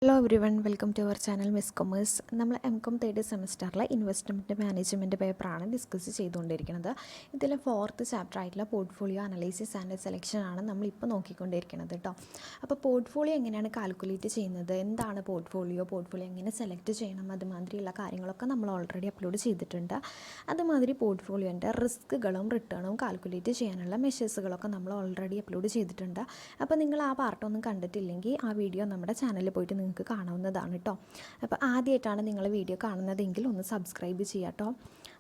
Hello everyone, welcome to our channel Miss Commerce. നമ്മൾ M Com third സെമസ്റ്ററിലെ investment management പേപ്പറാണ് discuss ചെയ്തുകൊണ്ടിരിക്കുന്നത്. ഇതിലെ ഫോർത്ത് ചാപ്റ്റർ ആയിട്ടുള്ള പോർട്ട്ഫോളിയോ അനലൈസിസ് ആൻഡ് സെലക്ഷൻ ആണ് നമ്മളിപ്പോൾ നോക്കിക്കൊണ്ടിരിക്കുന്നത് കേട്ടോ. അപ്പോൾ പോർട്ട്ഫോളിയോ എങ്ങനെയാണ് കാൽക്കുലേറ്റ് ചെയ്യുന്നത്, എന്താണ് പോർട്ട്ഫോളിയോ എങ്ങനെ സെലക്ട് ചെയ്യണം, അതുമാതിരിയുള്ള കാര്യങ്ങളൊക്കെ നമ്മൾ ഓൾറെഡി അപ്ലോഡ് ചെയ്തിട്ടുണ്ട്. അതുമാതിരി പോർട്ട്ഫോളിയോൻ്റെ റിസ്ക്കുകളും റിട്ടേണും കാൽക്കുലേറ്റ് ചെയ്യാനുള്ള മെഷേഴ്സുകളൊക്കെ നമ്മൾ ഓൾറെഡി അപ്ലോഡ് ചെയ്തിട്ടുണ്ട്. അപ്പോൾ നിങ്ങൾ ആ പാർട്ടൊന്നും കണ്ടിട്ടില്ലെങ്കിൽ ആ വീഡിയോ നമ്മുടെ ചാനലിൽ പോയിട്ട് നിങ്ങൾക്ക് കാണാവുന്നതാണ് കേട്ടോ. അപ്പോൾ ആദ്യമായിട്ടാണ് നിങ്ങൾ വീഡിയോ കാണുന്നതെങ്കിൽ ഒന്ന് സബ്സ്ക്രൈബ് ചെയ്യുക കേട്ടോ.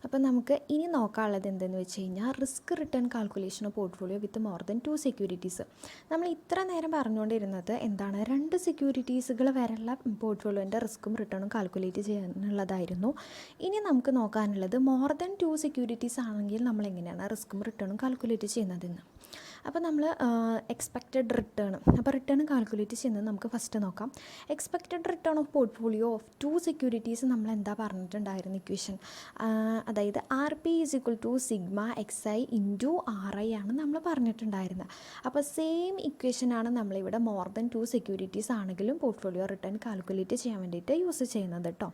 അപ്പോൾ നമുക്ക് ഇനി നോക്കാനുള്ളത് എന്തെന്ന് വെച്ച് കഴിഞ്ഞാൽ risk return calculation of portfolio with more than 2 securities. നമ്മൾ ഇത്ര നേരം പറഞ്ഞുകൊണ്ടിരുന്നത് എന്താണ്, 2 സെക്യൂരിറ്റീസുകൾ വരെയുള്ള പോർട്ട്ഫോളിയോൻ്റെ റിസ്ക്കും റിട്ടേണും കാൽക്കുലേറ്റ് ചെയ്യാനുള്ളതായിരുന്നു. ഇനി നമുക്ക് നോക്കാനുള്ളത് മോർ ദൻ 2 സെക്യൂരിറ്റീസ് ആണെങ്കിൽ നമ്മൾ എങ്ങനെയാണ് റിസ്ക്കും റിട്ടേണും കാൽക്കുലേറ്റ് ചെയ്യുന്നതെന്ന്. അപ്പോൾ നമ്മൾ എക്സ്പെക്റ്റഡ് റിട്ടേൺ, അപ്പോൾ റിട്ടേൺ കാൽക്കുലേറ്റ് ചെയ്യുന്നത് നമുക്ക് ഫസ്റ്റ് നോക്കാം. Expected return of portfolio of 2 securities നമ്മൾ എന്താ പറഞ്ഞിട്ടുണ്ടായിരുന്നു ഇക്വേഷൻ, അതായത് RP = sigma XI into RI ആണ് നമ്മൾ പറഞ്ഞിട്ടുണ്ടായിരുന്നത്. അപ്പോൾ സെയിം ഇക്വേഷനാണ് നമ്മളിവിടെ മോർ ദൻ 2 സെക്യൂരിറ്റീസ് ആണെങ്കിലും പോർട്ട്ഫോളിയോ റിട്ടേൺ കാൽക്കുലേറ്റ് ചെയ്യാൻ വേണ്ടിയിട്ട് യൂസ് ചെയ്യുന്നത് കേട്ടോ.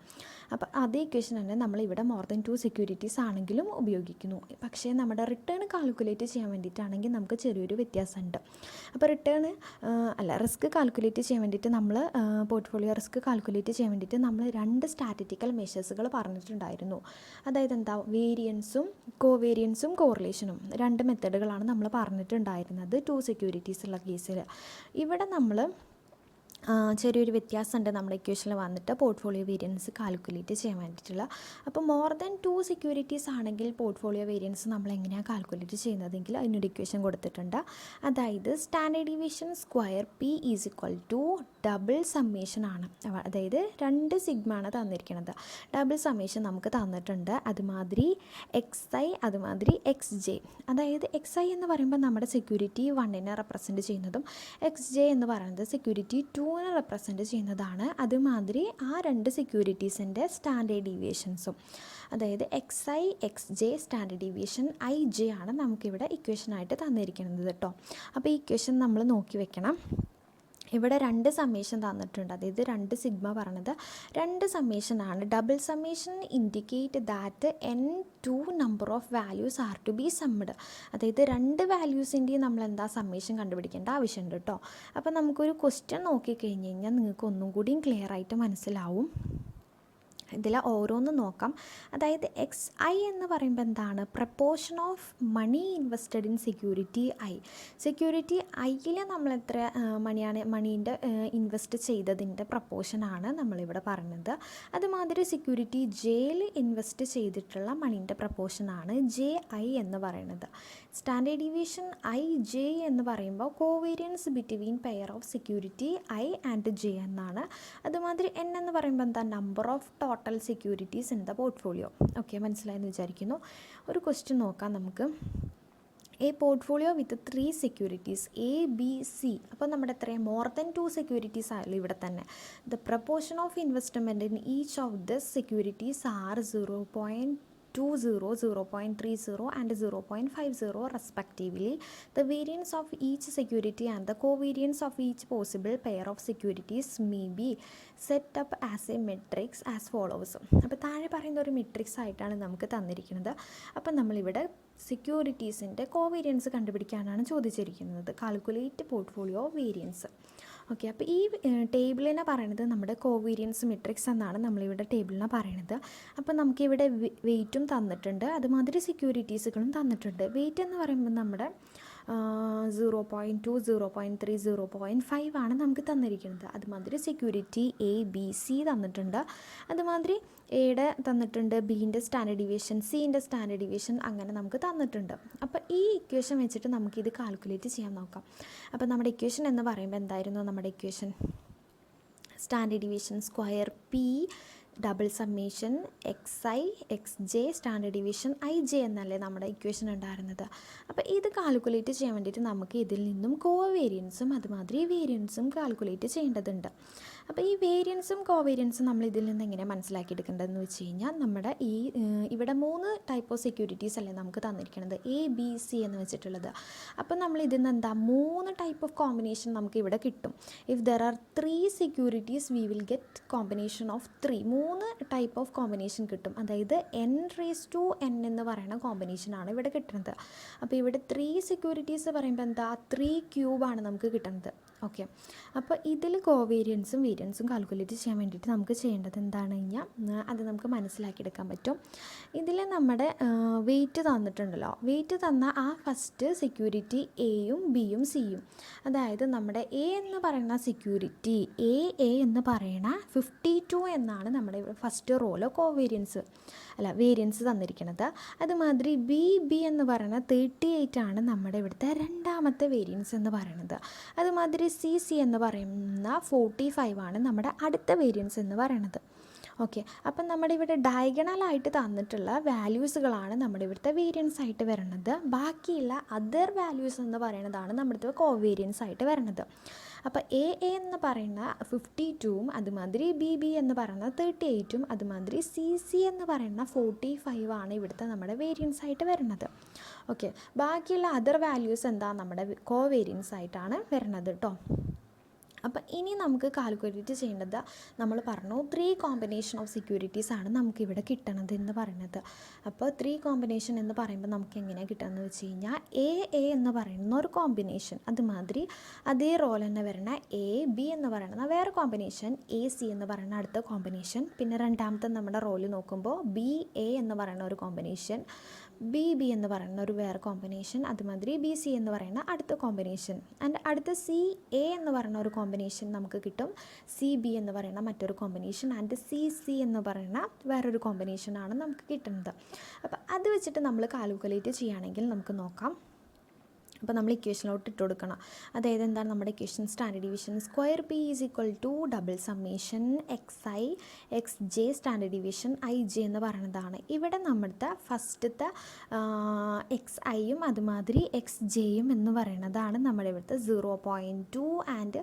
അപ്പോൾ അതേ ഇക്വേഷൻ തന്നെ നമ്മളിവിടെ മോർ ദൻ 2 സെക്യൂരിറ്റീസ് ആണെങ്കിലും ഉപയോഗിക്കുന്നു. പക്ഷേ നമ്മുടെ റിട്ടേൺ കാൽക്കുലേറ്റ് ചെയ്യാൻ വേണ്ടിയിട്ടാണെങ്കിൽ നമുക്ക് ചെറിയൊരു വ്യത്യാസമുണ്ട്. അപ്പോൾ റിസ്ക് കാൽക്കുലേറ്റ് ചെയ്യാൻ വേണ്ടിയിട്ട് നമ്മൾ പോർട്ട്ഫോളിയോ റിസ്ക് കാൽക്കുലേറ്റ് ചെയ്യാൻ വേണ്ടിയിട്ട് നമ്മൾ 2 സ്റ്റാറ്റിസ്റ്റിക്കൽ മെഷേഴ്സുകൾ പറഞ്ഞിട്ടുണ്ടായിരുന്നു. അതായത് എന്താ, വേരിയൻസും കോവേരിയൻസും കോറിലേഷനും 2 മെത്തേഡുകളാണ് നമ്മൾ പറഞ്ഞിട്ടുണ്ടായിരുന്നത് 2 സെക്യൂരിറ്റീസ് ഉള്ള കേസിൽ. ഇവിടെ നമ്മൾ ചെറിയൊരു വ്യത്യാസമുണ്ട് നമ്മുടെ ഇക്വേഷനിൽ വന്നിട്ട് പോർട്ട്ഫോളിയോ വേരിയൻസ് കാൽക്കുലേറ്റ് ചെയ്യാൻ വേണ്ടിയിട്ടുള്ള. അപ്പോൾ മോർ ദൻ 2 സെക്യൂരിറ്റീസ് ആണെങ്കിൽ പോർട്ട്ഫോളിയോ വേരിയൻസ് നമ്മൾ എങ്ങനെയാണ് കാൽക്കുലേറ്റ് ചെയ്യുന്നതെങ്കിൽ അതിനൊരു ഇക്വേഷൻ കൊടുത്തിട്ടുണ്ട്. അതായത് standard deviation square P = double summation ആണ്. അതായത് 2 സിഗ്മയാണ് തന്നിരിക്കുന്നത്, ഡബിൾ സമ്മേഷൻ നമുക്ക് തന്നിട്ടുണ്ട്. അതുമാതിരി XI അതുമാതിരി XJ. അതായത് XI എന്ന് പറയുമ്പോൾ നമ്മുടെ സെക്യൂരിറ്റി 1നെ റെപ്രസെൻറ്റ് ചെയ്യുന്നതും XJ എന്ന് പറയുന്നത് സെക്യൂരിറ്റി 2നെ റെപ്രസെൻറ്റ് ചെയ്യുന്നതാണ്. അതുമാതിരി ആ 2 സെക്യൂരിറ്റീസിൻ്റെ സ്റ്റാൻഡേർഡ് ഡീവിയേഷൻസും, അതായത് XI XJ standard deviation IJ ആണ് നമുക്കിവിടെ ഇക്വേഷനായിട്ട് തന്നിരിക്കുന്നത് കേട്ടോ. അപ്പോൾ ഈ ഇക്വേഷൻ നമ്മൾ നോക്കി വെക്കണം. ഇവിടെ 2 സമ്മേഷൻ തന്നിട്ടുണ്ട്, അതായത് 2 സിഗ്മ പറഞ്ഞത് 2 സമ്മേഷനാണ്. Double summation indicate that N2 number of values are to be summed. അതായത് 2 വാല്യൂസിൻ്റെയും നമ്മൾ എന്താ സമ്മേഷൻ കണ്ടുപിടിക്കേണ്ട ആവശ്യമുണ്ട് കേട്ടോ. അപ്പോൾ നമുക്കൊരു ക്വസ്റ്റ്യൻ നോക്കിക്കഴിഞ്ഞ് കഴിഞ്ഞാൽ നിങ്ങൾക്ക് ഒന്നും കൂടിയും ക്ലിയർ ആയിട്ട് മനസ്സിലാവും. ഇതിൽ ഓരോന്നും നോക്കാം. അതായത് XI എന്ന് പറയുമ്പോൾ എന്താണ്, proportion of money invested in security I. Security Iയിൽ നമ്മൾ എത്ര മണീൻ്റെ ഇൻവെസ്റ്റ് ചെയ്തതിൻ്റെ പ്രപ്പോർഷനാണ് നമ്മളിവിടെ പറഞ്ഞത്. അതുമാതിരി സെക്യൂരിറ്റി Jയിൽ ഇൻവെസ്റ്റ് ചെയ്തിട്ടുള്ള മണീൻ്റെ പ്രപ്പോർഷനാണ് JI എന്ന് പറയുന്നത്. സ്റ്റാൻഡേർഡ് ഡീവിയേഷൻ IJ എന്ന് പറയുമ്പോൾ covariance between pair of security I and J എന്നാണ്. അതുമാതിരി N എന്ന് പറയുമ്പോൾ എന്താ, number of total securities in the portfolio. Okay, മനസ്സിലായെന്ന് വിചാരിക്കുന്നു. ഒരു ക്വസ്റ്റ്യൻ നോക്കാം നമുക്ക്. A portfolio with 3 securities ABC. അപ്പോൾ നമ്മുടെ എത്രയാണ്, മോർ ദൻ 2 സെക്യൂരിറ്റീസ് ആയാലും ഇവിടെ തന്നെ the proportion of investment in each of this securities are 0.20, 0.30 and 0.50 respectively. The variance of each security and the covariance of each possible pair of securities may be set up as a matrix as follows. അപ്പോൾ താഴെ പറയുന്ന ഒരു matrix ആയിട്ടാണ് നമുക്ക് തന്നിരിക്കുന്നത്. അപ്പോൾ നമ്മളിവിടെ സെക്യൂരിറ്റീസിൻ്റെ covariance കണ്ടുപിടിക്കാനാണ് ചോദിച്ചിരിക്കുന്നത്. Calculate portfolio variance. ഓക്കെ, അപ്പോൾ ഈ ടേബിളിനെ പറയുന്നത് നമ്മുടെ കോവേരിയൻസ് മെട്രിക്സ് എന്നാണ് നമ്മളിവിടെ ടേബിളിനെ പറയുന്നത്. അപ്പോൾ നമുക്കിവിടെ വെയ്റ്റും തന്നിട്ടുണ്ട്, അതുമാതിരി സെക്യൂരിറ്റീസുകളും തന്നിട്ടുണ്ട്. വെയ്റ്റ് എന്ന് പറയുമ്പോൾ നമ്മുടെ 0.2, 0.3, 0.5 ആണ് നമുക്ക് തന്നിരിക്കുന്നത്. അതുമാതിരി സെക്യൂരിറ്റി ABC തന്നിട്ടുണ്ട്, അതുമാതിരി എയുടെ തന്നിട്ടുണ്ട്, ബീൻ്റെ സ്റ്റാൻഡേർഡ് ഡീവിയേഷൻ, സിൻ്റെ സ്റ്റാൻഡേർഡ് ഡീവിയേഷൻ, അങ്ങനെ നമുക്ക് തന്നിട്ടുണ്ട്. അപ്പോൾ ഈ ഇക്വേഷൻ വെച്ചിട്ട് നമുക്കിത് കാൽക്കുലേറ്റ് ചെയ്യാൻ നോക്കാം. അപ്പോൾ നമ്മുടെ ഇക്വേഷൻ എന്ന് പറയുമ്പോൾ എന്തായിരുന്നു നമ്മുടെ equation, standard deviation square P double summation XI XJ standard deviation IJ എന്നല്ലേ നമ്മുടെ ഇക്വേഷൻ ഉണ്ടായിരുന്നത്. അപ്പോൾ ഇത് കാൽക്കുലേറ്റ് ചെയ്യാൻ വേണ്ടിയിട്ട് നമുക്ക് ഇതിൽ നിന്നും കോവേരിയൻസും അതുമാതിരി വേരിയൻസും കാൽക്കുലേറ്റ് ചെയ്യേണ്ടതുണ്ട്. അപ്പോൾ ഈ വേരിയൻസും കോവേരിയൻസും നമ്മൾ ഇതിൽ നിന്ന് എങ്ങനെയാണ് മനസ്സിലാക്കിയെടുക്കേണ്ടതെന്ന് വെച്ച് കഴിഞ്ഞാൽ നമ്മുടെ ഇവിടെ 3 ടൈപ്പ് ഓഫ് സെക്യൂരിറ്റീസ് അല്ലേ നമുക്ക് തന്നിരിക്കുന്നത്, എ ബി സി എന്ന് വെച്ചിട്ടുള്ളത്. അപ്പോൾ നമ്മൾ ഇതിൽ നിന്ന് എന്താ 3 ടൈപ്പ് ഓഫ് കോമ്പിനേഷൻ നമുക്ക് ഇവിടെ കിട്ടും. If there are 3 securities we will get combination of 3 type of combination കിട്ടും. അതായത് n എന്ന് പറയുന്ന കോമ്പിനേഷനാണ് ഇവിടെ കിട്ടുന്നത്. അപ്പോൾ ഇവിടെ 3 സെക്യൂരിറ്റീസ് പറയുമ്പോൾ എന്താ 3 ക്യൂബാണ് നമുക്ക് കിട്ടുന്നത്. ഓക്കെ, അപ്പോൾ ഇതിൽ കോവേരിയൻസും വേരിയൻസും കാൽക്കുലേറ്റ് ചെയ്യാൻ വേണ്ടിയിട്ട് നമുക്ക് ചെയ്യേണ്ടത് എന്താണെന്ന് കഴിഞ്ഞാൽ അത് നമുക്ക് മനസ്സിലാക്കിയെടുക്കാൻ പറ്റും. ഇതിൽ നമ്മുടെ വെയിറ്റ് തന്നിട്ടുണ്ടല്ലോ, വെയിറ്റ് തന്ന ആ ഫസ്റ്റ് സെക്യൂരിറ്റി എയും ബിയും സിയും, അതായത് നമ്മുടെ എ എന്ന് പറയുന്ന സെക്യൂരിറ്റി എ എന്ന് പറയുന്ന 52 എന്നാണ് നമ്മുടെ ഫസ്റ്റ് റോയിലോ വേരിയൻസ് തന്നിരിക്കുന്നത്. അതുമാതിരി ബി എന്ന് പറയുന്ന 38 ആണ് നമ്മുടെ ഇവിടുത്തെ രണ്ടാമത്തെ വേരിയൻസ് എന്ന് പറയുന്നത്. അതുമാതിരി സി എന്ന് പറയുന്ന 45 ആണ് നമ്മുടെ അടുത്ത വേരിയൻസ് എന്ന് പറയുന്നത്. ഓക്കെ, അപ്പം നമ്മുടെ ഇവിടെ ഡയഗണലായിട്ട് തന്നിട്ടുള്ള വാല്യൂസുകളാണ് നമ്മുടെ ഇവിടുത്തെ വേരിയൻസ് ആയിട്ട് വരുന്നത്. ബാക്കിയുള്ള അതർ വാല്യൂസ് എന്ന് പറയുന്നതാണ് നമ്മുടെ കോവേരിയൻസ് ആയിട്ട് വരുന്നത്. അപ്പോൾ എ എന്ന് പറയുന്ന 52ഉം അതുമാതിരി ബി എന്ന് പറയുന്ന 38ഉം അതുമാതിരി സി എന്ന് പറയുന്ന 45 ആണ് ഇവിടുത്തെ നമ്മുടെ വേരിയൻസ് ആയിട്ട് വരുന്നത്. ഓക്കെ, ബാക്കിയുള്ള അതർ വാല്യൂസ് എന്താ നമ്മുടെ കോവേരിയൻസ് ആയിട്ടാണ് വരുന്നത് കേട്ടോ. അപ്പോൾ ഇനി നമുക്ക് കാൽക്കുലേറ്റ് ചെയ്യേണ്ടത്, നമ്മൾ പറഞ്ഞു 3 കോമ്പിനേഷൻ ഓഫ് സെക്യൂരിറ്റീസ് ആണ് നമുക്കിവിടെ കിട്ടണത് എന്ന് പറയുന്നത്. അപ്പോൾ 3 കോമ്പിനേഷൻ എന്ന് പറയുമ്പോൾ നമുക്ക് എങ്ങനെയാണ് കിട്ടുകയെന്ന് വെച്ച് കഴിഞ്ഞാൽ എ എന്ന് പറയുന്ന ഒരു കോമ്പിനേഷൻ, അതുമാതിരി അതേ റോൾ തന്നെ വരുന്ന എ ബി എന്ന് പറയുന്ന വേറെ കോമ്പിനേഷൻ, എ സി എന്ന് പറയുന്ന അടുത്ത കോമ്പിനേഷൻ, പിന്നെ രണ്ടാമത്തെ നമ്മുടെ റോള് നോക്കുമ്പോൾ ബി എ എന്ന് പറയുന്ന ഒരു കോമ്പിനേഷൻ, ബി എന്ന് പറയുന്ന ഒരു വേറെ കോമ്പിനേഷൻ, അതുമാതിരി ബി സി എന്ന് പറയുന്ന അടുത്ത കോമ്പിനേഷൻ, ആൻഡ് അടുത്ത സി എ എന്ന് പറയുന്ന ഒരു കോമ്പിനേഷൻ നമുക്ക് കിട്ടും, സി ബി എന്ന് പറയുന്ന മറ്റൊരു കോമ്പിനേഷൻ, ആൻഡ് സി എന്ന് പറയുന്ന വേറൊരു കോമ്പിനേഷനാണ് നമുക്ക് കിട്ടുന്നത്. അപ്പോൾ അത് വെച്ചിട്ട് നമ്മൾ കാൽക്കുലേറ്റ് ചെയ്യുകയാണെങ്കിൽ നമുക്ക് നോക്കാം. അപ്പോൾ നമ്മൾ ഇക്വേഷനിലോട്ട് ഇട്ട് കൊടുക്കണം. അതായത് എന്താണ് നമ്മുടെ equation, standard division square P is equal to double summation XI XJ standard division IJ എന്ന് പറയുന്നതാണ്. ഇവിടെ നമ്മുടെ ഫസ്റ്റത്തെ XIയും അതുമാതിരി XJയും എന്ന് പറയുന്നതാണ് നമ്മുടെ ഇവിടുത്തെ 0.2 ആൻഡ്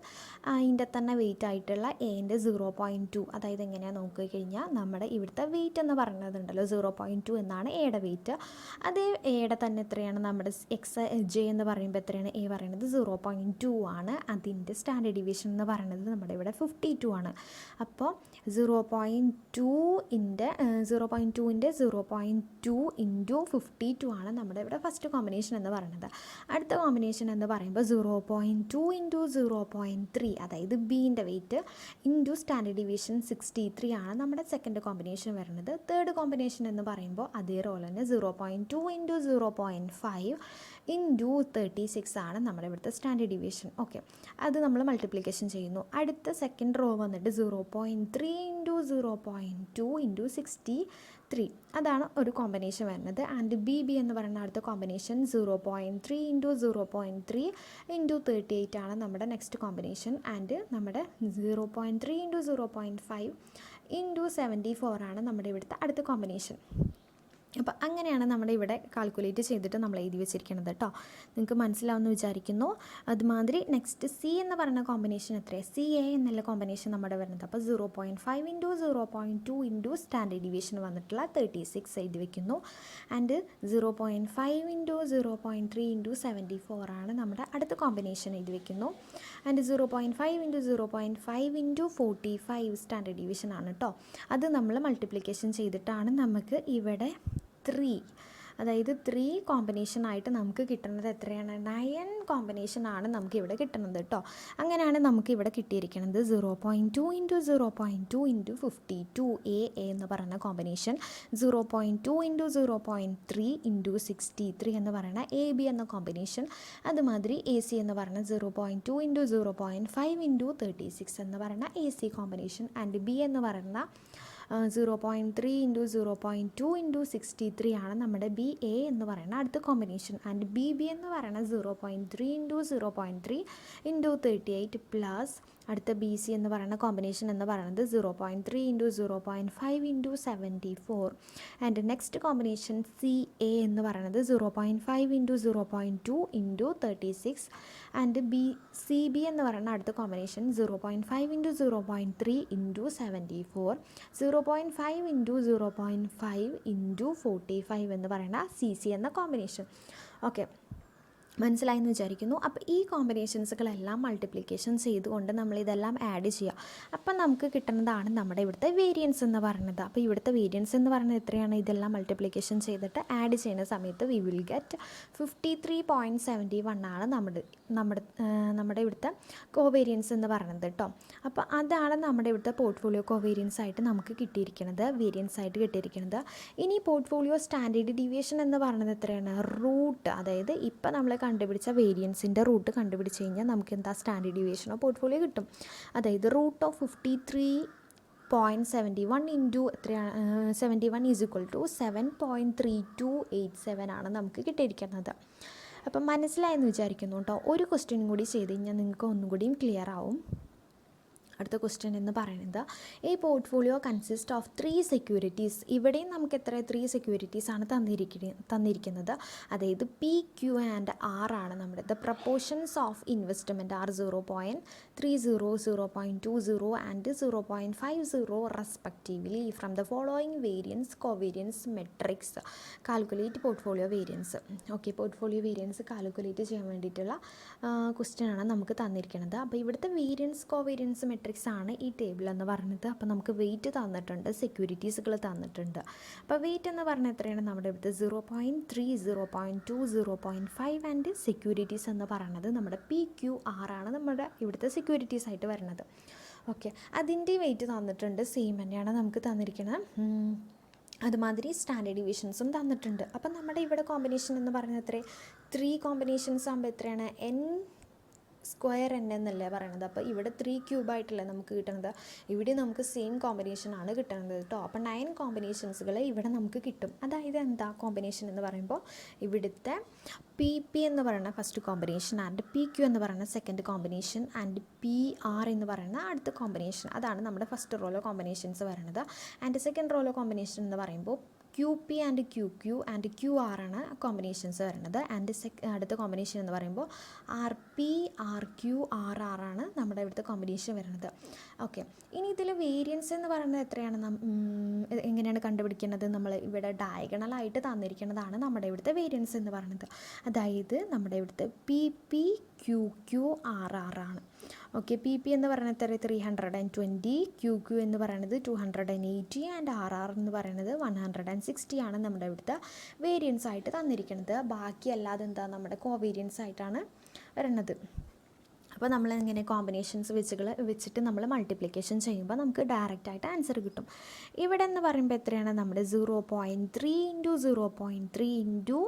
അതിൻ്റെ തന്നെ വെയിറ്റ് ആയിട്ടുള്ള എൻ്റെ 0.2. അതായത് എങ്ങനെയാണ് നോക്കിക്കഴിഞ്ഞാൽ നമ്മുടെ ഇവിടുത്തെ വെയിറ്റ് എന്ന് പറയുന്നതുണ്ടല്ലോ 0.2 എന്നാണ് എയുടെ വെയിറ്റ്. അതേ എയുടെ തന്നെ എത്രയാണ് നമ്മുടെ XJ എന്ന് പറയുമ്പോൾ എത്രയാണ് എ പറയുന്നത് 0.2 ആണ്. അതിൻ്റെ സ്റ്റാൻഡേർഡ് ഡിവിഷൻ എന്ന് പറയുന്നത് നമ്മുടെ ഇവിടെ 52 ആണ്. അപ്പോൾ 0.2ൻ്റെ 0.2 ഇൻറ്റു 52 ആണ് നമ്മുടെ ഇവിടെ ഫസ്റ്റ് കോമ്പിനേഷൻ എന്ന് പറയുന്നത്. അടുത്ത കോമ്പിനേഷൻ എന്ന് പറയുമ്പോൾ 0.2 ഇൻറ്റു 0.3, അതായത് ബീൻ്റെ വെയിറ്റ് ഇൻറ്റു സ്റ്റാൻഡേർഡ് ഡിവിഷൻ 63 ആണ് നമ്മുടെ സെക്കൻഡ് കോമ്പിനേഷൻ വരുന്നത്. തേർഡ് കോമ്പിനേഷൻ എന്ന് പറയുമ്പോൾ അതേ റോൾ തന്നെ 0.2 ഇൻറ്റു 0.5 ഇൻറ്റു 36 ആണ് നമ്മുടെ ഇവിടുത്തെ സ്റ്റാൻഡേർഡ് ഡിവിഷൻ. ഓക്കെ, അത് നമ്മൾ മൾട്ടിപ്ലിക്കേഷൻ ചെയ്യുന്നു. അടുത്ത സെക്കൻഡ് റോ വന്നിട്ട് 0.3 ഇൻറ്റു 0.2 ഇൻറ്റു 63, അതാണ് ഒരു കോമ്പിനേഷൻ വരുന്നത്. ആൻഡ് ബി എന്ന് പറയുന്ന അടുത്ത കോമ്പിനേഷൻ 0.3 ഇൻറ്റു 0.3 ഇൻറ്റു 38 ആണ് നമ്മുടെ നെക്സ്റ്റ് കോമ്പിനേഷൻ. ആൻഡ് നമ്മുടെ 0.3 ഇൻറ്റു 0.5 ഇൻറ്റു 74 ആണ് നമ്മുടെ ഇവിടുത്തെ അടുത്ത കോമ്പിനേഷൻ. അപ്പോൾ അങ്ങനെയാണ് നമ്മുടെ ഇവിടെ കാൽക്കുലേറ്റ് ചെയ്തിട്ട് നമ്മൾ എഴുതി വെച്ചിരിക്കുന്നത് കേട്ടോ. നിങ്ങൾക്ക് മനസ്സിലാവുമെന്ന് വിചാരിക്കുന്നു. അതുമാതിരി നെക്സ്റ്റ് സി എന്ന് പറയുന്ന കോമ്പിനേഷൻ എത്രയാണ്, സി എ എന്നുള്ള കോമ്പിനേഷൻ നമ്മുടെ വരുന്നത്. അപ്പോൾ 0.5 ഇൻറ്റു 0.2 ഇൻറ്റു സ്റ്റാൻഡേർഡ് ഡിവിഷൻ വന്നിട്ടുള്ള 36 എഴുതി വെക്കുന്നു. ആൻഡ് 0.5 ഇൻറ്റു 0.3 ഇൻറ്റു 74 ആണ് നമ്മുടെ അടുത്ത കോമ്പിനേഷൻ എഴുതി വെക്കുന്നു. And 0.5 into 0.5 into 45 standard division ആണ് കേട്ടോ. അത് നമ്മൾ മൾട്ടിപ്ലിക്കേഷൻ ചെയ്തിട്ടാണ് നമുക്ക് ഇവിടെ 3, അതായത് 3 കോമ്പിനേഷനായിട്ട് നമുക്ക് കിട്ടുന്നത് എത്രയാണ്, 9 കോമ്പിനേഷനാണ് നമുക്ക് ഇവിടെ കിട്ടുന്നത് കേട്ടോ. അങ്ങനെയാണ് നമുക്ക് ഇവിടെ കിട്ടിയിരിക്കുന്നത് 0.2 ഇൻറ്റു 0.2 ഇൻറ്റു 52 എ എന്ന് പറയുന്ന കോമ്പിനേഷൻ, 0.2 ഇൻറ്റു 0.3 ഇൻറ്റു 63 എന്ന് പറയുന്ന എ ബി എന്ന കോമ്പിനേഷൻ, അതുമാതിരി എ സി എന്ന് പറയുന്ന 0.2 ഇൻറ്റു 0.5 ഇൻറ്റു 36 എന്ന് പറയുന്ന A C combination, and B എന്ന് പറയുന്ന 0.3 ഇൻറ്റു 0.2 ഇൻറ്റു 63 ആണ് നമ്മുടെ ബി എ എന്ന് പറയുന്ന അടുത്ത കോമ്പിനേഷൻ. ആൻഡ് ബി എന്ന് പറയുന്ന 0.3 ഇൻറ്റു 0.3 ഇൻറ്റു 38 പ്ലസ് അടുത്ത ബി സി എന്ന് പറയുന്ന കോമ്പിനേഷൻ എന്ന് പറയുന്നത് 0.3 into 0.5 into 74. And next combination C A എന്ന് പറയുന്നത് 0.5 into 0.2 into 36. And C B എന്ന് പറയുന്ന അടുത്ത combination 0.5 into 0.3 into 74, 0.5 into 0.5 into 45 എന്ന് പറയുന്ന സി സി എന്ന കോമ്പിനേഷൻ. ഓക്കെ, മനസ്സിലായെന്ന് വിചാരിക്കുന്നു. അപ്പോൾ ഈ കോമ്പിനേഷൻസുകളെല്ലാം മൾട്ടിപ്ലിക്കേഷൻ ചെയ്തുകൊണ്ട് നമ്മളിതെല്ലാം ആഡ് ചെയ്യുക. അപ്പം നമുക്ക് കിട്ടുന്നതാണ് നമ്മുടെ ഇവിടുത്തെ വേരിയൻസ് എന്ന് പറയുന്നത്. അപ്പോൾ ഇവിടുത്തെ വേരിയൻസ് എന്ന് പറയുന്നത് എത്രയാണ്? ഇതെല്ലാം മൾട്ടിപ്ലിക്കേഷൻ ചെയ്തിട്ട് ആഡ് ചെയ്യുന്ന സമയത്ത് വി വിൽ ഗെറ്റ് 53.71 ആണ് നമ്മുടെ ഇവിടുത്തെ കോവേരിയൻസ് എന്ന് പറയുന്നത് കേട്ടോ. അപ്പോൾ അതാണ് നമ്മുടെ ഇവിടുത്തെ പോർട്ട്ഫോളിയോ കോവേരിയൻസ് ആയിട്ട് നമുക്ക് കിട്ടിയിരിക്കുന്നത്, വേരിയൻസ് ആയിട്ട് കിട്ടിയിരിക്കുന്നത്. ഇനി പോർട്ട്ഫോളിയോ സ്റ്റാൻഡേർഡ് ഡീവിയേഷൻ എന്ന് പറയുന്നത് എത്രയാണ്? റൂട്ട്, അതായത് ഇപ്പം നമ്മൾ കണ്ടുപിടിച്ച വേരിയൻസിൻ്റെ റൂട്ട് കണ്ടുപിടിച്ച് കഴിഞ്ഞാൽ നമുക്ക് എന്താ സ്റ്റാൻഡേർഡ് ഡീവിയേഷനോ പോർട്ട്ഫോളിയോ കിട്ടും. അതായത് റൂട്ട് ഓഫ് 53.71 ഇൻറ്റു എത്രയാണ്? 71 ഈസ് ഈക്വൽ ടു 7.3287 ആണ് നമുക്ക് കിട്ടിയിരിക്കുന്നത്. അപ്പം മനസ്സിലായെന്ന് വിചാരിക്കുന്നു കേട്ടോ. ഒരു ക്വസ്റ്റ്യനും കൂടി ചെയ്ത് കഴിഞ്ഞാൽ നിങ്ങൾക്ക് ഒന്നും കൂടിയും ക്ലിയർ ആവും. അടുത്ത ക്വസ്റ്റ്യൻ എന്ന് പറയുന്നത് ഈ പോർട്ട്ഫോളിയോ കൺസിസ്റ്റ് ഓഫ് 3 സെക്യൂരിറ്റീസ്. ഇവിടെയും നമുക്ക് എത്ര 3 സെക്യൂരിറ്റീസ് ആണ് തന്നിരിക്കുന്നത്. അതായത് പി ക്യു ആൻഡ് ആർ ആണ് നമ്മുടെ. The proportions of investment are 0.30, 0.20 and 0.50 respectively from the following variance covariance matrix. Calculate portfolio variance. Okay, portfolio variance calculate ചെയ്യാൻ വേണ്ടിയിട്ടുള്ള ക്വസ്റ്റ്യൻ ആണ് നമുക്ക് തന്നിരിക്കുന്നത്. അപ്പോൾ ഇവിടുത്തെ വേരിയൻസ് കോവേരിയൻസ് മെട്രിക്സ് ആണ് ഈ ടേബിൾ എന്ന് പറയുന്നത്. അപ്പോൾ നമുക്ക് വെയിറ്റ് തന്നിട്ടുണ്ട്, സെക്യൂരിറ്റീസുകൾ തന്നിട്ടുണ്ട്. അപ്പോൾ വെയിറ്റ് എന്ന് പറഞ്ഞാൽ എത്രയാണ്? നമ്മുടെ ഇവിടുത്തെ 0.3, 0.2, 0.5 ആൻഡ് സെക്യൂരിറ്റീസ് എന്ന് പറയുന്നത് നമ്മുടെ പി ക്യു ആർ ആണ് നമ്മുടെ ഇവിടുത്തെ സെക്യൂരിറ്റീസ് ആയിട്ട് വരുന്നത്. ഓക്കെ, അതിൻ്റെ വെയിറ്റ് തന്നിട്ടുണ്ട്, സെയിം തന്നെയാണ് നമുക്ക് തന്നിരിക്കുന്നത്. അതുമാതിരി സ്റ്റാൻഡേർഡ് ഡീവിയേഷൻസും തന്നിട്ടുണ്ട്. അപ്പം നമ്മുടെ ഇവിടെ കോമ്പിനേഷൻ എന്ന് പറയുന്നത് എത്ര? 3 കോമ്പിനേഷൻസ് ആകുമ്പോൾ എത്രയാണ്? n സ്ക്വയർ n എന്നല്ലേ പറയുന്നത്. അപ്പോൾ ഇവിടെ 3 ക്യൂബായിട്ടല്ലേ നമുക്ക് കിട്ടുന്നത്. ഇവിടെ നമുക്ക് സെയിം കോമ്പിനേഷനാണ് കിട്ടുന്നത് കേട്ടോ. അപ്പോൾ 9 കോമ്പിനേഷൻസുകൾ ഇവിടെ നമുക്ക് കിട്ടും. അതായത് എന്താ കോമ്പിനേഷൻ എന്ന് പറയുമ്പോൾ ഇവിടുത്തെ പി പി എന്ന് പറയുന്ന first combination and P Q എന്ന് പറയുന്ന second combination and P R എന്ന് പറയുന്ന അടുത്ത കോമ്പിനേഷൻ, അതാണ് നമ്മുടെ ഫസ്റ്റ് റോലോ കോമ്പിനേഷൻസ് വരുന്നത്. ആൻഡ് സെക്കൻഡ് റോലോ കോമ്പിനേഷൻ എന്ന് പറയുമ്പോൾ Q P and Q Q and Q R ആണ് കോമ്പിനേഷൻസ് വരുന്നത്. ആൻഡ് അടുത്ത കോമ്പിനേഷൻ എന്ന് പറയുമ്പോൾ R P R Q R R ആണ് നമ്മുടെ ഇവിടുത്തെ കോമ്പിനേഷൻ വരുന്നത്. ഓക്കെ, ഇനി ഇതിൽ വേരിയൻസ് എന്ന് പറയുന്നത് എത്രയാണ്? എങ്ങനെയാണ് കണ്ടുപിടിക്കുന്നത്? നമ്മൾ ഇവിടെ ഡയഗണലായിട്ട് തന്നിരിക്കുന്നതാണ് നമ്മുടെ ഇവിടുത്തെ വേരിയൻസ് എന്ന് പറയുന്നത്. അതായത് നമ്മുടെ ഇവിടുത്തെ P P Q Q R R ആണ്. ഓക്കെ, പി പി എന്ന് പറയുന്നത് എത്ര? 320, ക്യു ക്യു എന്ന് പറയുന്നത് 280 ആൻഡ് ആർ ആർ എന്ന് പറയുന്നത് 160 ആണ് നമ്മുടെ ഇവിടുത്തെ വേരിയൻസ് ആയിട്ട് തന്നിരിക്കുന്നത്. ബാക്കി അല്ലാതെ എന്താ നമ്മുടെ കോവേരിയൻസ് ആയിട്ടാണ് വരുന്നത്. അപ്പോൾ നമ്മൾ ഇങ്ങനെ കോമ്പിനേഷൻസ് വെച്ചിട്ട് നമ്മൾ മൾട്ടിപ്ലിക്കേഷൻ ചെയ്യുമ്പോൾ നമുക്ക് ഡയറക്റ്റായിട്ട് ആൻസർ കിട്ടും. ഇവിടെ എന്ന് പറയുമ്പോൾ എത്രയാണ്? നമ്മുടെ 0.3 ഇൻറ്റു 0.3 ഇൻറ്റു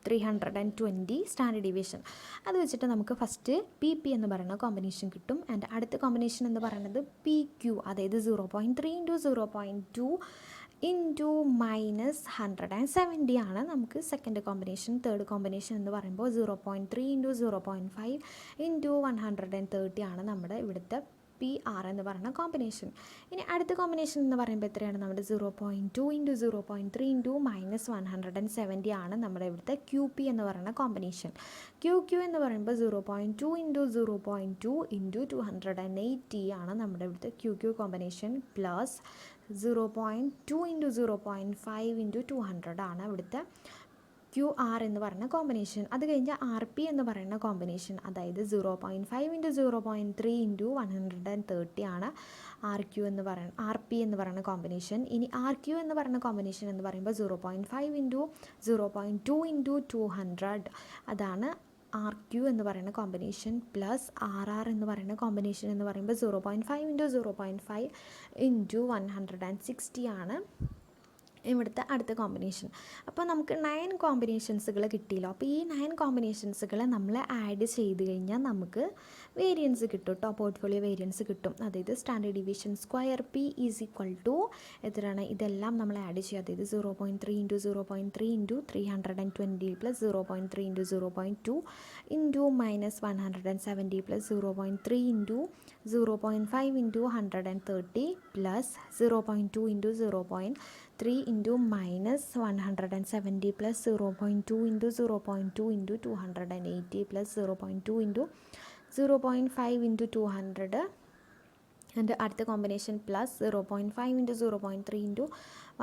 320 സ്റ്റാൻഡേർഡ് ഡീവിയേഷൻ. അത് വെച്ചിട്ട് നമുക്ക് ഫസ്റ്റ് പി പി എന്ന് പറയുന്ന കോമ്പിനേഷൻ കിട്ടും. ആൻഡ് അടുത്ത കോമ്പിനേഷൻ എന്ന് പറയുന്നത് പി ക്യു, അതായത് 0.3 ഇൻറ്റു 0.2 ഇൻറ്റു -170 ആണ് നമുക്ക് സെക്കൻഡ് കോമ്പിനേഷൻ. തേർഡ് കോമ്പിനേഷൻ എന്ന് പറയുമ്പോൾ 0.3 ഇൻറ്റു 0.5 ഇൻറ്റു 130 ആണ് നമ്മുടെ ഇവിടുത്തെ പി ആർ എന്ന് പറയുന്ന കോമ്പിനേഷൻ. ഇനി അടുത്ത കോമ്പിനേഷൻ എന്ന് പറയുമ്പോൾ എത്രയാണ്? നമ്മുടെ 0.2 ഇൻറ്റു 0.3 ഇൻറ്റു -170 ആണ് നമ്മുടെ ഇവിടുത്തെ ക്യു പി എന്ന് പറയുന്ന കോമ്പിനേഷൻ. ക്യു ക്യു എന്ന് പറയുമ്പോൾ 0.2 ഇൻറ്റു 0.2 ഇൻറ്റു 280 ആണ് നമ്മുടെ ഇവിടുത്തെ Q Q combination. Plus 0.2 into 0.5 into 200 ആണ് ഇവിടുത്തെ ക്യു ആർ എന്ന് പറയുന്ന കോമ്പിനേഷൻ. അത് കഴിഞ്ഞാൽ ആർ പി എന്ന് പറയുന്ന കോമ്പിനേഷൻ, അതായത് 0.5 ഇൻറ്റു 0.3 ഇൻറ്റു 130 ആണ് ആർ പി എന്ന് പറയുന്ന കോമ്പിനേഷൻ. ഇനി ആർ ക്യു എന്ന് പറയുന്ന കോമ്പിനേഷൻ എന്ന് പറയുമ്പോൾ 0.5 ഇൻറ്റു 0.2 ഇൻറ്റു 200 അതാണ് ആർ ക്യു എന്ന് പറയുന്ന കോമ്പിനേഷൻ. പ്ലസ് ആർ ആർ എന്ന് പറയുന്ന കോമ്പിനേഷൻ എന്ന് പറയുമ്പോൾ 0.5 ഇൻറ്റു 0.5 ഇൻറ്റു 160 ആണ് ഇവിടുത്തെ അടുത്ത കോമ്പിനേഷൻ. അപ്പോൾ നമുക്ക് 9 കോമ്പിനേഷൻസുകൾ കിട്ടിയല്ലോ. അപ്പോൾ ഈ 9 കോമ്പിനേഷൻസുകൾ നമ്മൾ ആഡ് ചെയ്ത് കഴിഞ്ഞാൽ നമുക്ക് വേരിയൻസ് കിട്ടും കേട്ടോ, പോർട്ട്ഫോളിയോ വേരിയൻസ് കിട്ടും. അതായത് standard deviation square P is equal to എത്രയാണ്, ഇതെല്ലാം നമ്മൾ ആഡ് ചെയ്യുക. അതായത് 0.3 into 0.3 into 320 plus 0.3 into 0.2 into minus 170 plus 0.3 into 0.5 into 130 plus 0.2 into 0.3 into minus 170 plus 0.2 into 0.2 into 280 plus 0.2 into 0.5 into 200 and അടുത്ത combination plus 0.5 into 0.3 into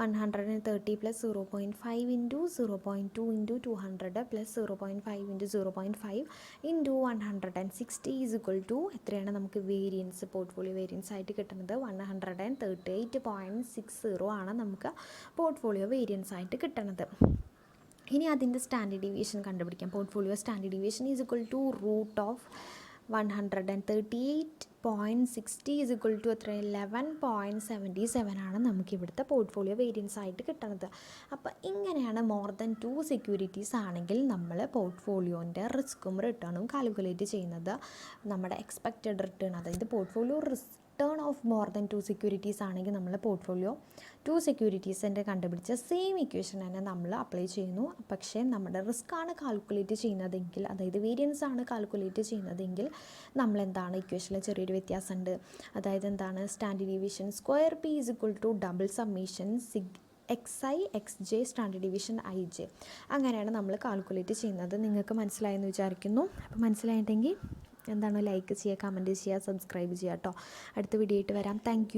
130 plus 0.5 into 0.2 into 200 plus 0.5 into 0.5 into 160 is equal to എത്രയാണ് നമുക്ക് variance, portfolio variance ആയിട്ട് കിട്ടുന്നത് 138.60 ആണ് നമുക്ക് portfolio variance ആയിട്ട് കിട്ടുന്നത്. ഇനി അതിൻ്റെ സ്റ്റാൻഡേർഡ് ഡീവിയേഷൻ കണ്ടുപിടിക്കാം. Portfolio standard deviation is equal to root of 138.60 is equal to എത്ര 11.77 ആണ് നമുക്ക് ഇവിടുത്തെ പോർട്ട്ഫോളിയോ വേരിയൻസ് ആയിട്ട് കിട്ടുന്നത്. അപ്പോൾ ഇങ്ങനെയാണ് മോർ ദാൻ 2 സെക്യൂരിറ്റീസ് ആണെങ്കിൽ നമ്മൾ പോർട്ട്ഫോളിയോൻ്റെ റിസ്ക്കും റിട്ടേണും കാൽക്കുലേറ്റ് ചെയ്യുന്നത്. നമ്മുടെ എക്സ്പെക്റ്റഡ് റിട്ടേൺ, അതായത് portfolio return of more than 2 securities ആണെങ്കിൽ നമ്മൾ പോർട്ട്ഫോളിയോ 2 സെക്യൂരിറ്റീസിൻ്റെ കണ്ടുപിടിച്ച സെയിം ഇക്വേഷൻ തന്നെ നമ്മൾ അപ്ലൈ ചെയ്യുന്നു. പക്ഷേ നമ്മുടെ റിസ്ക് ആണ് കാൽക്കുലേറ്റ് ചെയ്യുന്നതെങ്കിൽ, അതായത് വേരിയൻസ് ആണ് കാൽക്കുലേറ്റ് ചെയ്യുന്നതെങ്കിൽ നമ്മളെന്താണ് ഇക്വേഷനിൽ ചെറിയൊരു വ്യത്യാസമുണ്ട്. അതായത് എന്താണ്, standard deviation square P is equal to double summation XI XJ standard deviation IJ, അങ്ങനെയാണ് നമ്മൾ കാൽക്കുലേറ്റ് ചെയ്യുന്നത്. നിങ്ങൾക്ക് മനസ്സിലായെന്ന് വിചാരിക്കുന്നു. അപ്പോൾ മനസ്സിലായിട്ടുണ്ടെങ്കിൽ എന്താണ് ലൈക്ക് ചെയ്യുക, കമൻറ്റ് ചെയ്യുക, സബ്സ്ക്രൈബ് ചെയ്യുക കേട്ടോ. അടുത്ത വീഡിയോ ആയിട്ട് വരാം. താങ്ക്